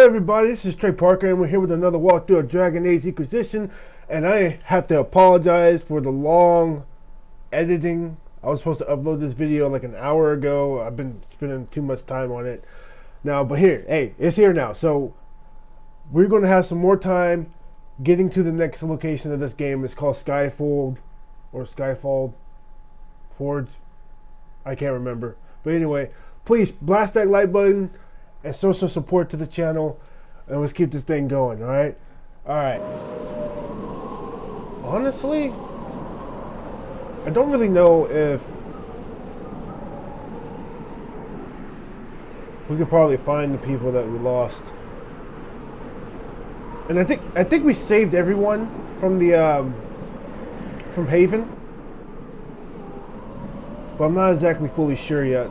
everybody, this is Trey Parker and we're here with another walkthrough of Dragon Age Inquisition, and I have to apologize for the long editing. I was supposed to upload this video like an hour ago. I've been spending too much time on it now, but it's here now. So we're going to have some more time getting to the next location of this game. It's called Skyfold or Skyfall Forge. I can't remember. But anyway, please blast that like button and show some support to the channel, and let's keep this thing going. Alright? Honestly, I don't really know if we could probably find the people that we lost. And I think we saved everyone from the from Haven, but I'm not exactly fully sure yet.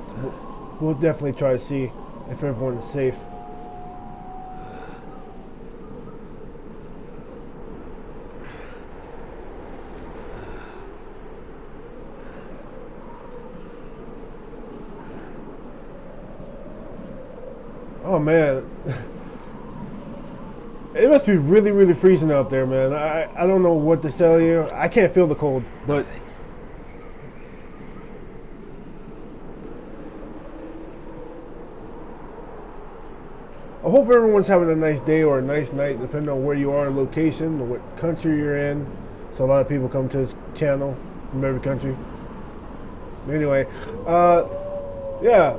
We'll definitely try to see if everyone is safe. Oh man, it must be really, really freezing out there, man. I don't know what to tell you. I can't feel the cold, but I hope everyone's having a nice day or a nice night, depending on where you are in location or what country you're in. So a lot of people come to this channel from every country. Anyway, yeah.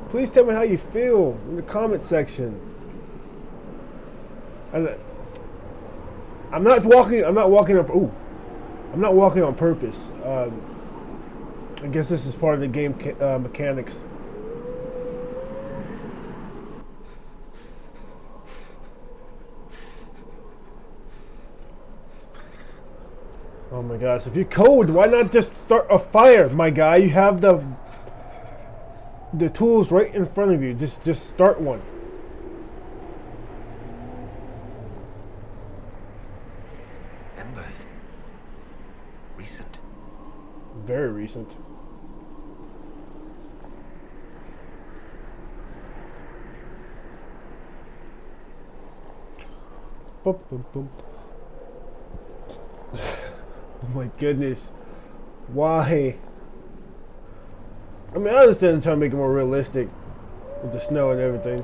Please tell me how you feel in the comment section. I'm not walking on purpose. I guess this is part of the game mechanics. Oh my gosh, if you're cold, why not just start a fire, my guy? You have the tools right in front of you. Just start one. Embers. Recent. Very recent. Boom, boom, boom. Oh my goodness. Why? I mean, I understand they're trying to make it more realistic with the snow and everything.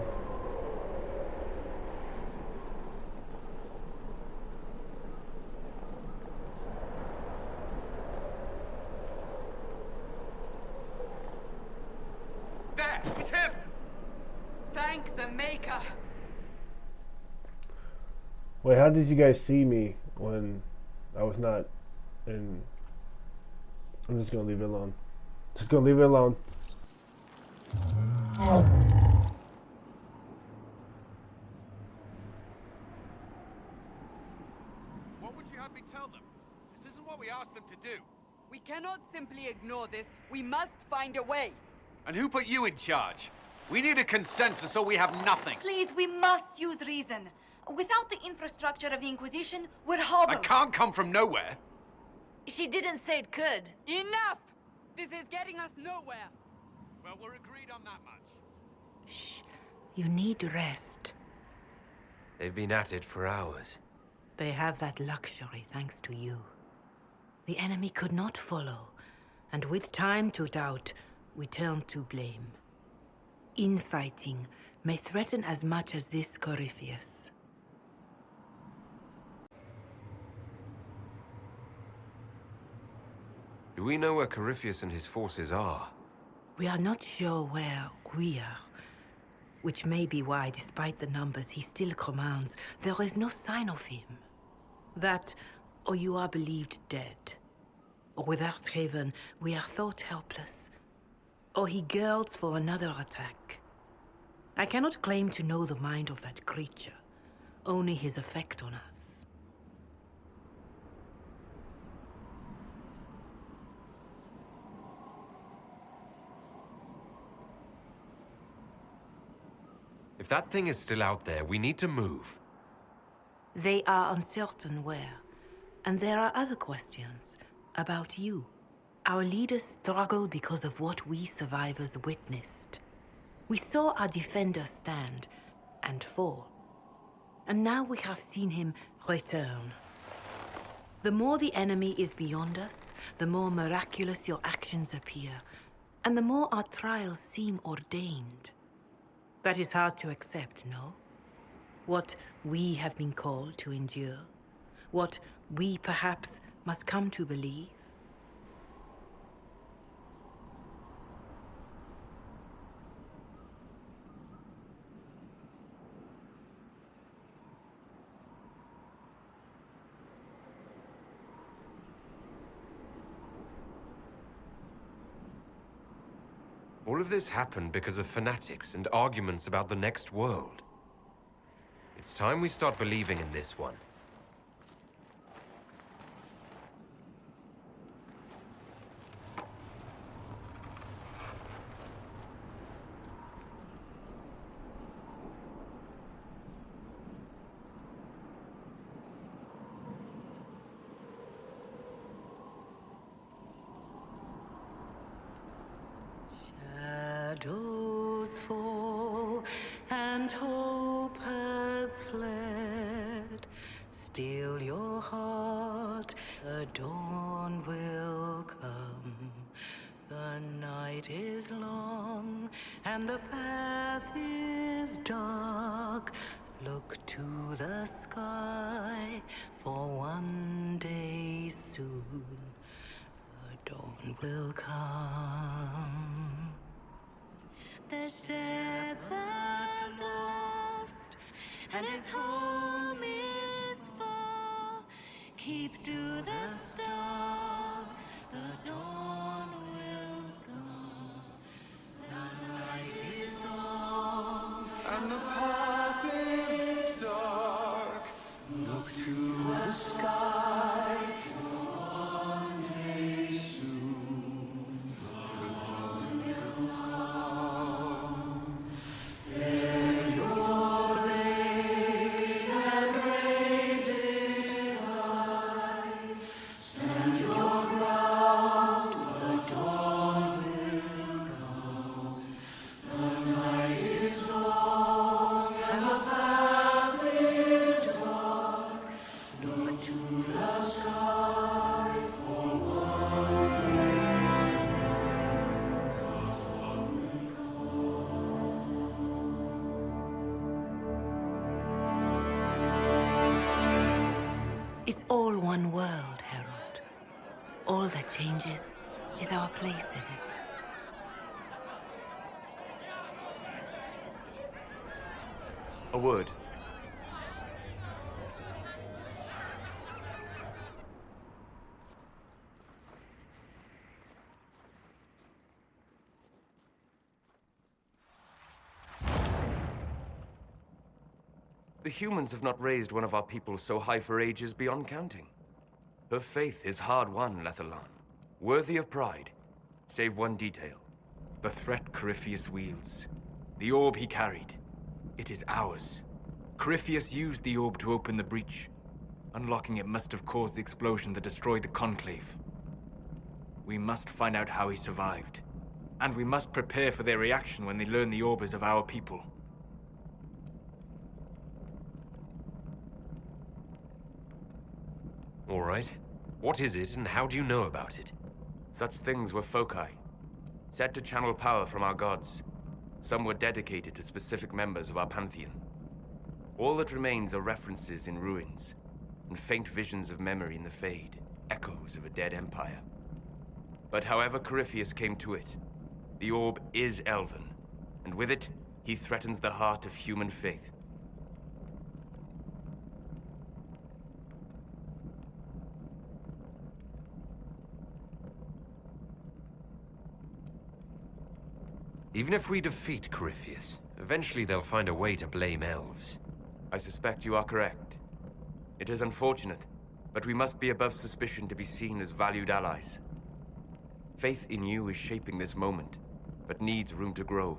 There! It's him! Thank the Maker! Wait, how did you guys see me when I was not in... I'm just gonna leave it alone. Just gonna leave it alone. What would you have me tell them? This isn't what we asked them to do. We cannot simply ignore this. We must find a way. And who put you in charge? We need a consensus or we have nothing. Please, we must use reason. Without the infrastructure of the Inquisition, we're hobbled. I can't come from nowhere. She didn't say it could. Enough! This is getting us nowhere. Well, we're agreed on that much. Shh. You need rest. They've been at it for hours. They have that luxury thanks to you. The enemy could not follow, and with time to doubt, we turn to blame. Infighting may threaten as much as this Corypheus. Do we know where Corypheus and his forces are? We are not sure where we are, which may be why, despite the numbers he still commands, there is no sign of him. That, or you are believed dead. Or without Haven, we are thought helpless. Or he girds for another attack. I cannot claim to know the mind of that creature, only his effect on us. If that thing is still out there, we need to move. They are uncertain where. And there are other questions about you. Our leaders struggle because of what we survivors witnessed. We saw our defender stand and fall. And now we have seen him return. The more the enemy is beyond us, the more miraculous your actions appear, and the more our trials seem ordained. That is hard to accept, no? What we have been called to endure, what we perhaps must come to believe. All of this happened because of fanatics and arguments about the next world. It's time we start believing in this one. Shadows fall and hope has fled. Still your heart, the dawn will come. The night is long and the path is dark. Look to the sky, for one day soon the dawn will come. The shepherd's lost, and his home is far. Keep to the stars, the dawn will come. The night is long, and the path is dark. Look to the sky, for one day soon the dawn will come. Bear your blade and raise it high. Stand your ground, the dawn will come. The night is long and the path is dark. Look to the sky, for one day soon the dawn will come. It's all one world, Herald. All that changes is our place in it. A word. The humans have not raised one of our people so high for ages beyond counting. Her faith is hard-won, Lethalan. Worthy of pride, save one detail. The threat Corypheus wields. The orb he carried. It is ours. Corypheus used the orb to open the breach. Unlocking it must have caused the explosion that destroyed the Conclave. We must find out how he survived. And we must prepare for their reaction when they learn the orb is of our people. All right. What is it, and how do you know about it? Such things were foci, said to channel power from our gods. Some were dedicated to specific members of our pantheon. All that remains are references in ruins, and faint visions of memory in the Fade, echoes of a dead empire. But however Corypheus came to it, the orb is elven, and with it, he threatens the heart of human faith. Even if we defeat Corypheus, eventually they'll find a way to blame elves. I suspect you are correct. It is unfortunate, but we must be above suspicion to be seen as valued allies. Faith in you is shaping this moment, but needs room to grow.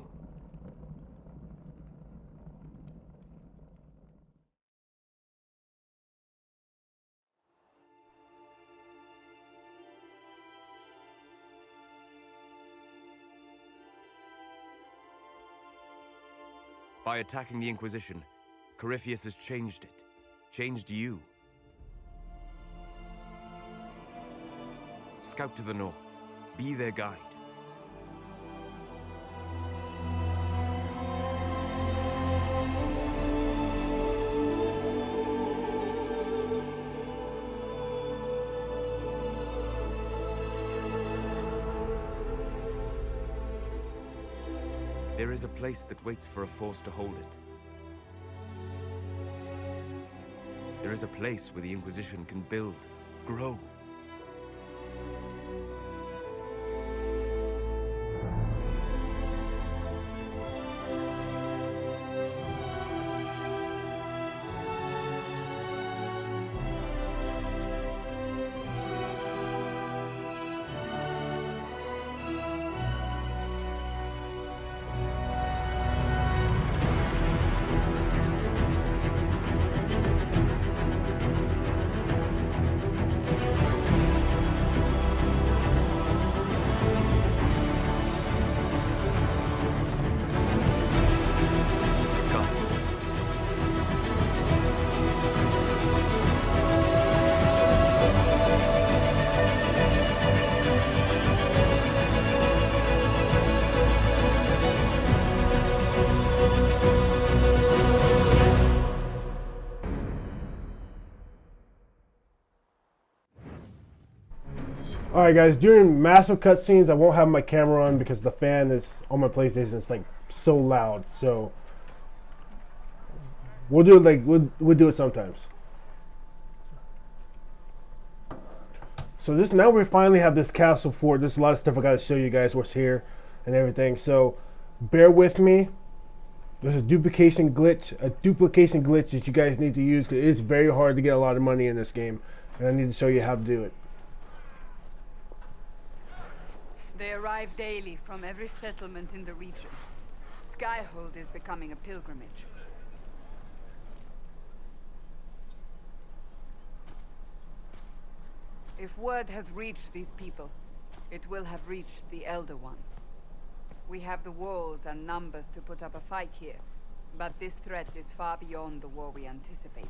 By attacking the Inquisition, Corypheus has changed it. Changed you. Scout to the north. Be their guide. There is a place that waits for a force to hold it. There is a place where the Inquisition can build, grow. Alright guys, during massive cutscenes I won't have my camera on because the fan is on my PlayStation. It's like so loud, so we'll do it like we'll do it sometimes. So now we finally have this castle fort. There's a lot of stuff I gotta show you guys what's here and everything, so bear with me. There's a duplication glitch that you guys need to use because it is very hard to get a lot of money in this game, and I need to show you how to do it. They arrive daily from every settlement in the region. Skyhold is becoming a pilgrimage. If word has reached these people, it will have reached the Elder One. We have the walls and numbers to put up a fight here, but this threat is far beyond the war we anticipated.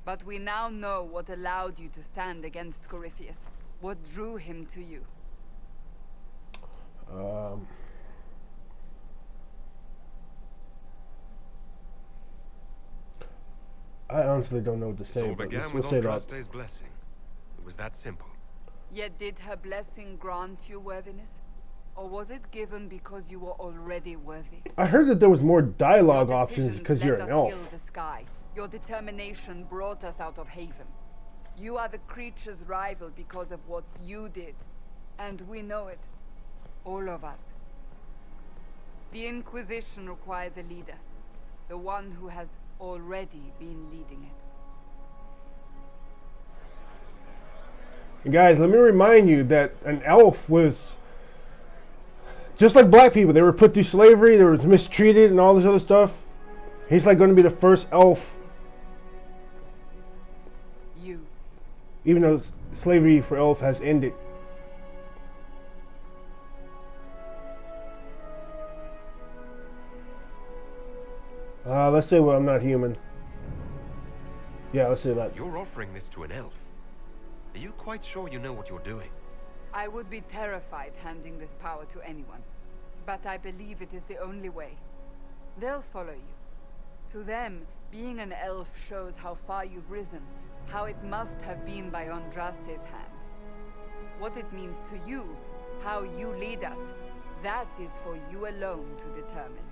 But we now know what allowed you to stand against Corypheus. What drew him to you? I honestly don't know what to say. It all began with Andraste's blessing. It was that simple. Yet did her blessing grant you worthiness? Or was it given because you were already worthy? I heard that there was more dialogue options because you're an elf. Let us heal the sky. Your determination brought us out of Haven. You are the creature's rival because of what you did. And we know it. All of us. The Inquisition requires a leader. The one who has already been leading it. And guys, let me remind you that an elf was just like black people. They were put through slavery, they were mistreated and all this other stuff. He's like going to be the first elf. Even though slavery for elf has ended. Let's say, well, I'm not human. Yeah, let's say that. You're offering this to an elf. Are you quite sure you know what you're doing? I would be terrified handing this power to anyone. But I believe it is the only way. They'll follow you. To them, being an elf shows how far you've risen. How it must have been by Andraste's hand. What it means to you, how you lead us, that is for you alone to determine.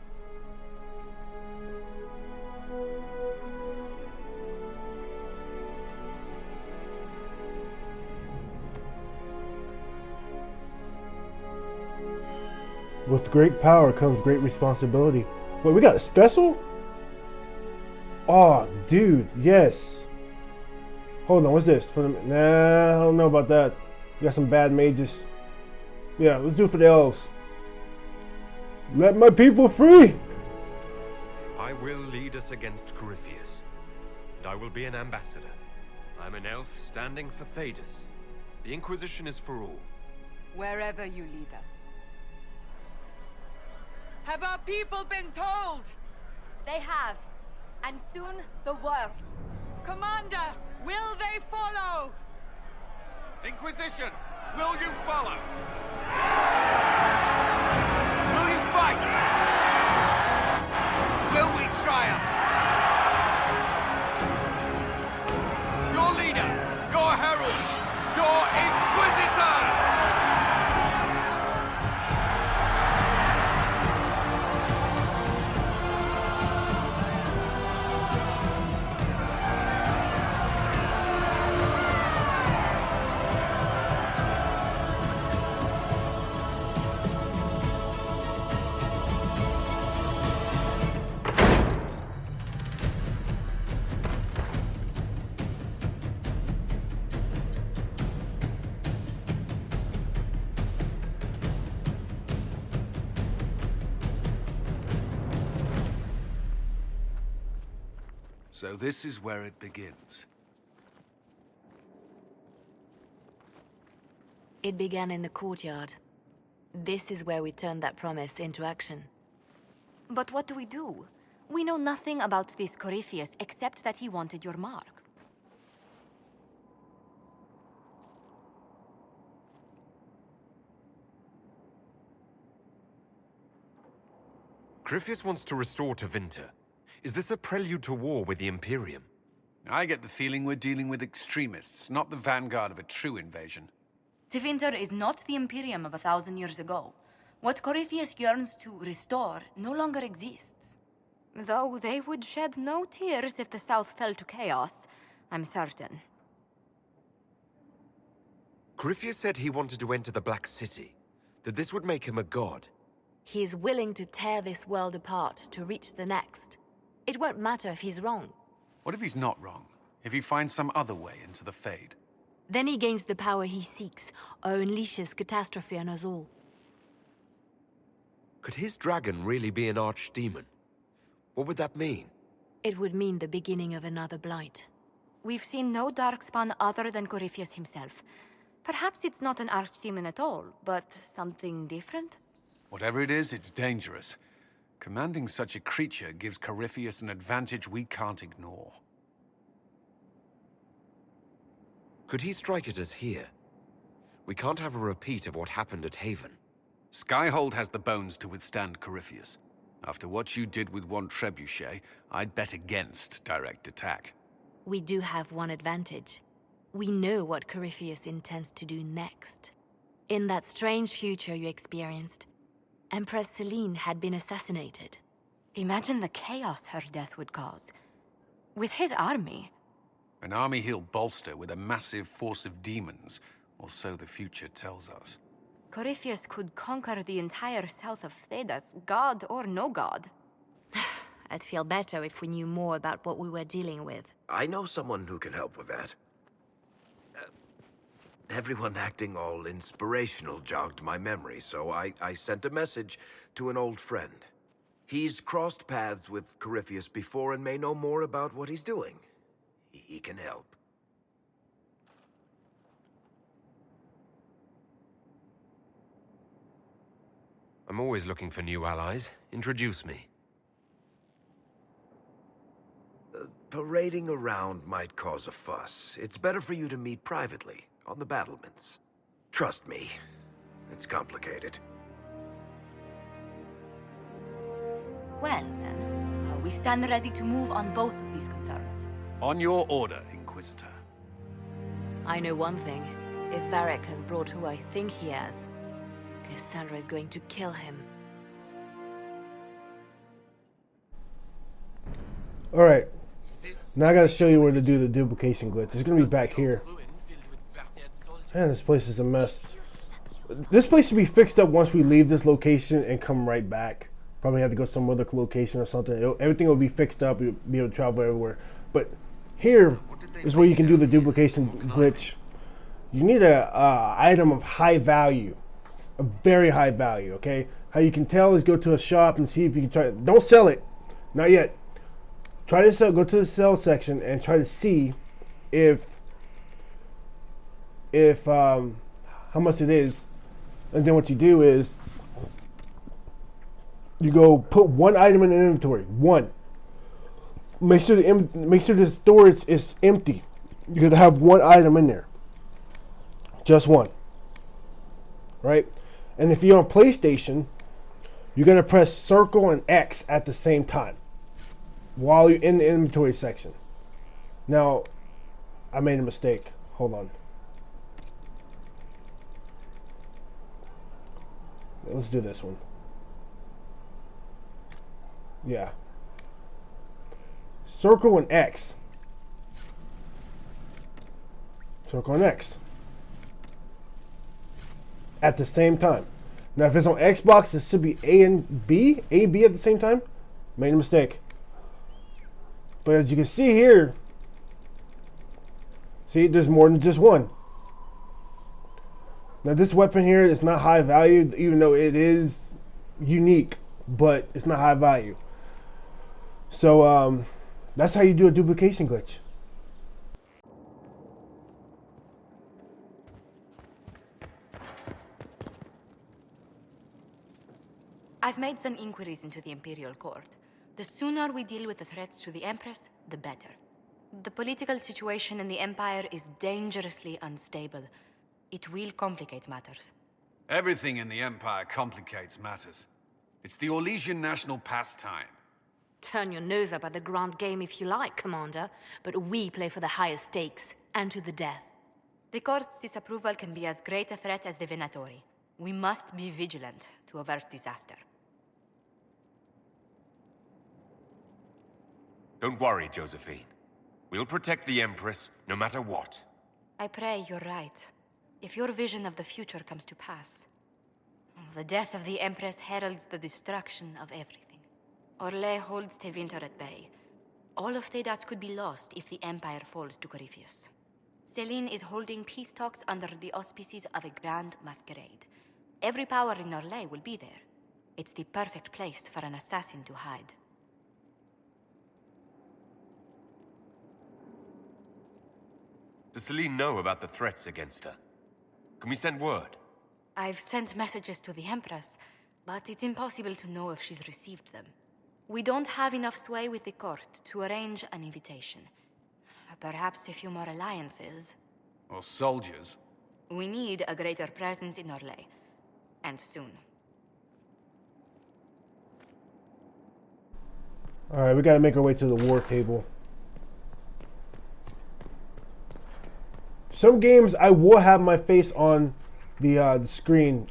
With great power comes great responsibility. Wait, we got a special? Oh, dude, yes. Hold on, what's this? Nah, I don't know about that. We got some bad mages. Yeah, let's do it for the elves. Let my people free! I will lead us against Corypheus. And I will be an ambassador. I'm an elf standing for Thedas. The Inquisition is for all. Wherever you lead us. Have our people been told? They have. And soon, the world. Commander, will they follow? Inquisition, will you follow? Will you fight? Will we triumph? Your leader, your herald, your Inquisitor! So this is where it begins. It began in the courtyard. This is where we turned that promise into action. But what do we do? We know nothing about this Corypheus except that he wanted your mark. Corypheus wants to restore Tevinter. Is this a prelude to war with the Imperium? I get the feeling we're dealing with extremists, not the vanguard of a true invasion. Tevinter is not the Imperium of 1,000 years ago. What Corypheus yearns to restore no longer exists. Though they would shed no tears if the South fell to chaos, I'm certain. Corypheus said he wanted to enter the Black City, that this would make him a god. He is willing to tear this world apart to reach the next. It won't matter if he's wrong. What if he's not wrong? If he finds some other way into the Fade? Then he gains the power he seeks, or unleashes catastrophe on us all. Could his dragon really be an archdemon? What would that mean? It would mean the beginning of another blight. We've seen no darkspawn other than Corypheus himself. Perhaps it's not an archdemon at all, but something different? Whatever it is, it's dangerous. Commanding such a creature gives Corypheus an advantage we can't ignore. Could he strike at us here? We can't have a repeat of what happened at Haven. Skyhold has the bones to withstand Corypheus. After what you did with one trebuchet, I'd bet against direct attack. We do have one advantage. We know what Corypheus intends to do next. In that strange future you experienced, Empress Selene had been assassinated. Imagine the chaos her death would cause. With his army. An army he'll bolster with a massive force of demons, or so the future tells us. Corypheus could conquer the entire south of Thedas, god or no god. I'd feel better if we knew more about what we were dealing with. I know someone who can help with that. Everyone acting all inspirational jogged my memory, so I sent a message to an old friend. He's crossed paths with Corypheus before and may know more about what he's doing. He can help. I'm always looking for new allies. Introduce me. Parading around might cause a fuss. It's better for you to meet privately, on the battlements. Trust me, it's complicated. Well, then, we stand ready to move on both of these concerns. On your order, Inquisitor. I know one thing. If Varric has brought who I think he has, Cassandra is going to kill him. Alright. Now I gotta show you where to do the duplication glitch. It's gonna be back here. Man, this place is a mess. This place should be fixed up once we leave this location and come right back. Probably have to go some other location or something. Everything will be fixed up. You'll be able to travel everywhere. But here is where you can do the duplication glitch. You need a item of high value. A very high value, okay? How you can tell is go to a shop and see if you can try. Don't sell it. Not yet. Try to sell. Go to the sell section and try to see if how much it is. And then what you do is you go put one item in the inventory. One. Make sure the storage is empty. You gotta have one item in there. Just one. Right? And if you're on PlayStation, you're gonna press circle and X at the same time while you're in the inventory section. Now, I made a mistake. Hold on. Let's do this one. Yeah. Circle and X. Circle and X. At the same time. Now if it's on Xbox, it should be A and B. A and B at the same time. Made a mistake. But as you can see here, see, there's more than just one. Now this weapon here is not high value, even though it is unique, but it's not high value. So that's how you do a duplication glitch. I've made some inquiries into the Imperial Court. The sooner we deal with the threats to the Empress, the better. The political situation in the Empire is dangerously unstable. It will complicate matters. Everything in the Empire complicates matters. It's the Orlesian national pastime. Turn your nose up at the grand game if you like, Commander, but we play for the highest stakes, and to the death. The Court's disapproval can be as great a threat as the Venatori. We must be vigilant to avert disaster. Don't worry, Josephine. We'll protect the Empress, no matter what. I pray you're right. If your vision of the future comes to pass, the death of the Empress heralds the destruction of everything. Orlais holds Tevinter at bay. All of Thedas could be lost if the Empire falls to Corypheus. Celine is holding peace talks under the auspices of a grand masquerade. Every power in Orlais will be there. It's the perfect place for an assassin to hide. Does Celine know about the threats against her? Can we send word? I've sent messages to the Empress, but it's impossible to know if she's received them. We don't have enough sway with the court to arrange an invitation. Perhaps a few more alliances. Or soldiers. We need a greater presence in Orlais. And soon. Alright, we gotta make our way to the war table. Some games I will have my face on the screen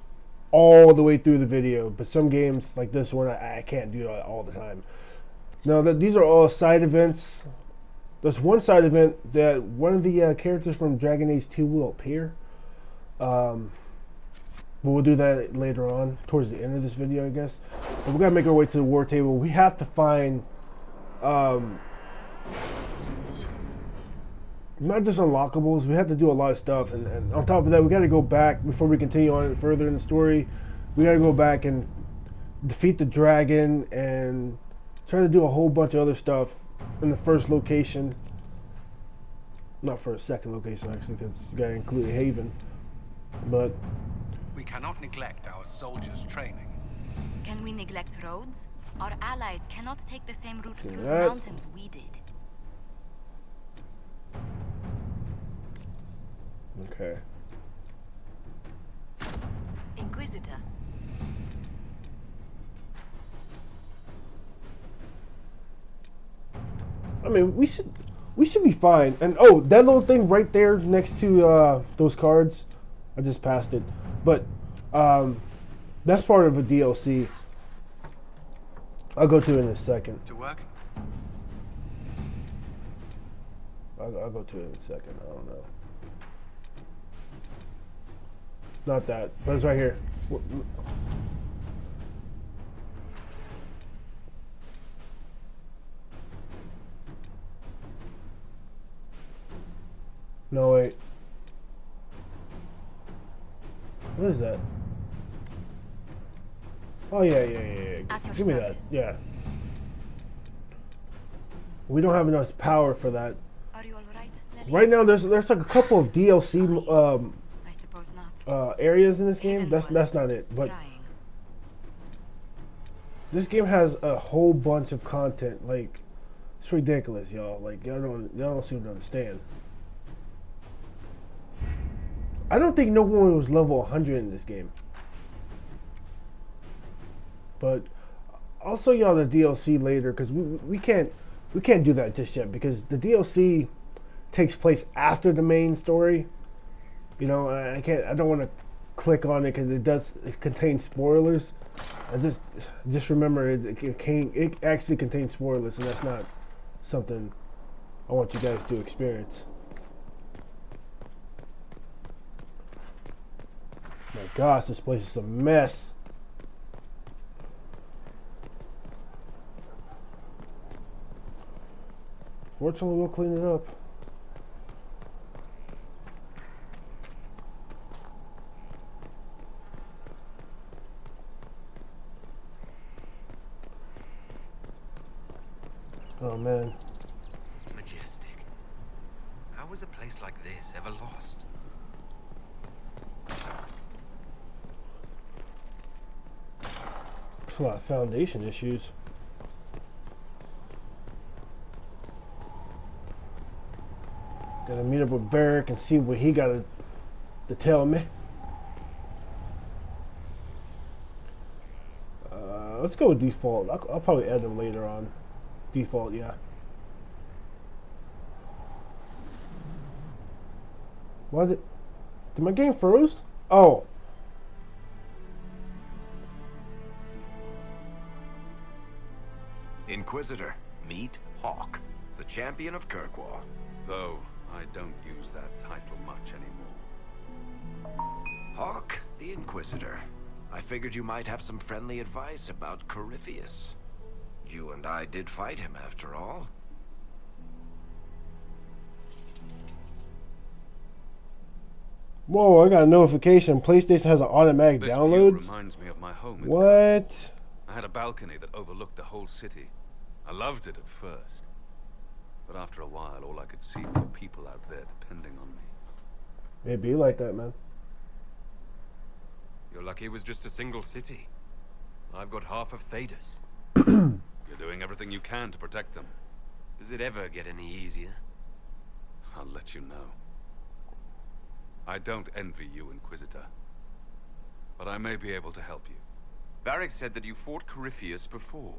all the way through the video, but some games like this one I can't do it all the time. Now these are all side events. There's one side event that one of the characters from Dragon Age 2 will appear. But we'll do that later on, towards the end of this video, I guess. But we gotta make our way to the war table. We have to find not just unlockables, we have to do a lot of stuff, and on top of that, we got to go back before we continue on further in the story. We got to go back and defeat the dragon and try to do a whole bunch of other stuff in the first location. Not for a second location, actually, because you got to include Haven. But We cannot neglect our soldiers' training. Can we neglect roads? Our allies cannot take the same route through the that. mountains we did. Okay. Inquisitor. I mean, we should be fine. And oh, that little thing right there next to those cards, I just passed it. But that's part of a DLC. I'll go to it in a second. To work? I'll go to it in a second. I don't know. Not that, but it's right here. No, wait. What is that? Oh, yeah. At your Give me that. service. Yeah. We don't have enough power for that. Are you all right, Lily? Right now, there's like a couple of DLC I suppose not. areas in this game. Haven That's was not it. But trying. This game has a whole bunch of content. Like, it's ridiculous, y'all. Like, y'all don't seem to understand. I don't think no one was level 100 in this game. But I'll show y'all the DLC later, because we can't do that just yet, because the DLC takes place after the main story. You know, I don't want to click on it because it contains spoilers. I just remember it actually contains spoilers, and that's not something I want you guys to experience. My gosh, this place is a mess. Fortunately, we'll clean it up. Oh man. Majestic. How was a place like this ever lost? There's a lot of foundation issues. Gotta meet up with Varric and see what he got to tell me. Let's go with default. I'll probably add them later on. Default, yeah. What? Did my game froze? Oh. Inquisitor, meet Hawk, the champion of Kirkwall. Though I don't use that title much anymore. Hawk, the Inquisitor. I figured you might have some friendly advice about Corypheus. You and I did fight him, after all. Whoa, I got a notification. PlayStation has an automatic This download. view reminds me of my home in What? I had a balcony that overlooked the whole city. I loved it at first. But after a while, all I could see were people out there depending on me. It be like that, man. You're lucky it was just a single city. I've got half of Thedas. You're doing everything you can to protect them. Does it ever get any easier? I'll let you know. I don't envy you, Inquisitor. But I may be able to help you. Varric said that you fought Corypheus before.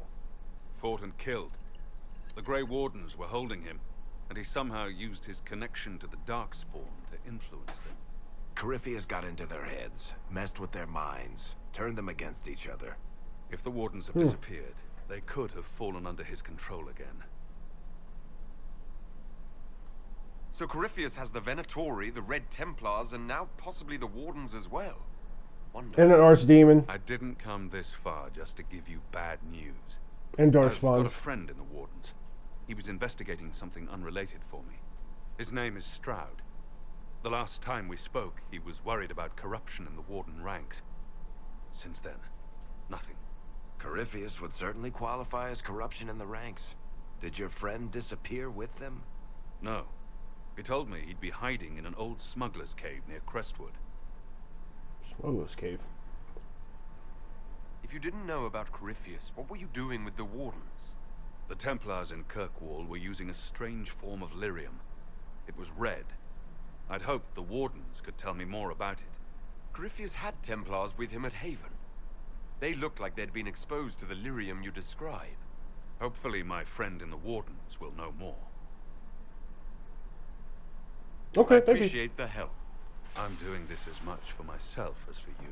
Fought and killed. The Grey Wardens were holding him, and he somehow used his connection to the darkspawn to influence them. Corypheus got into their heads, messed with their minds, turned them against each other. If the Wardens have disappeared, they could have fallen under his control again. So Corypheus has the Venatori, the Red Templars, and now possibly the Wardens as well. Wonderful. And an Archdemon. I didn't come this far just to give you bad news. And I've got a Darkspawn. friend in the Wardens. He was investigating something unrelated for me. His name is Stroud. The last time we spoke, he was worried about corruption in the Warden ranks. Since then, nothing. Corypheus would certainly qualify as corruption in the ranks. Did your friend disappear with them? No. He told me he'd be hiding in an old smuggler's cave near Crestwood. Smuggler's Cave. If you didn't know about Corypheus, what were you doing with the Wardens? The Templars in Kirkwall were using a strange form of lyrium. It was red. I'd hoped the Wardens could tell me more about it. Corypheus had Templars with him at Haven. They looked like they'd been exposed to the lyrium you describe. Hopefully my friend in the Wardens will know more. Okay, I thank you. appreciate the help. I'm doing this as much for myself as for you.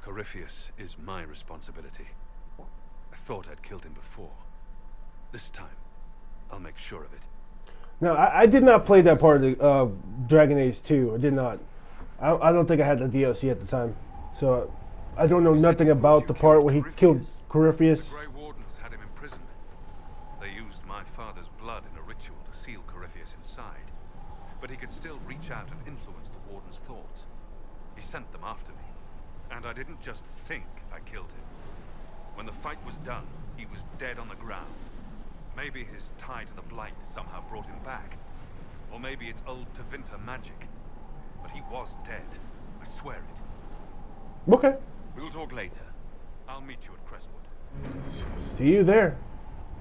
Corypheus is my responsibility. I thought I'd killed him before. This time, I'll make sure of it. No, I did not play that part of the Dragon Age 2. I did not. I don't think I had the DLC at the time. So I don't know nothing about the part where he killed Corypheus. The Grey Wardens had him imprisoned. They used my father's blood in a ritual to seal Corypheus inside. But he could still reach out and influence the Warden's thoughts. He sent them after me. And I didn't just think I killed him. When the fight was done, he was dead on the ground. Maybe his tie to the Blight somehow brought him back. Or maybe it's old Tevinter magic. But he was dead. I swear it. Okay. We'll talk later. I'll meet you at Crestwood. See you there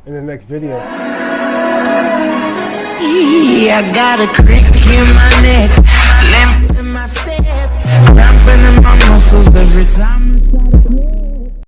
in the next video. I got a crick in my neck, limp in my step, cramping in my muscles every time.